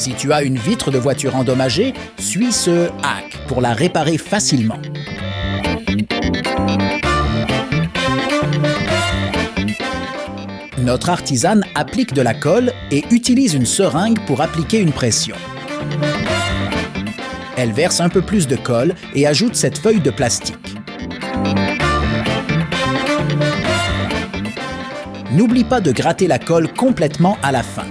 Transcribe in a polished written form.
Si tu as une vitre de voiture endommagée, suis ce hack pour la réparer facilement. Notre artisane applique de la colle et utilise une seringue pour appliquer une pression. Elle verse un peu plus de colle et ajoute cette feuille de plastique. N'oublie pas de gratter la colle complètement à la fin.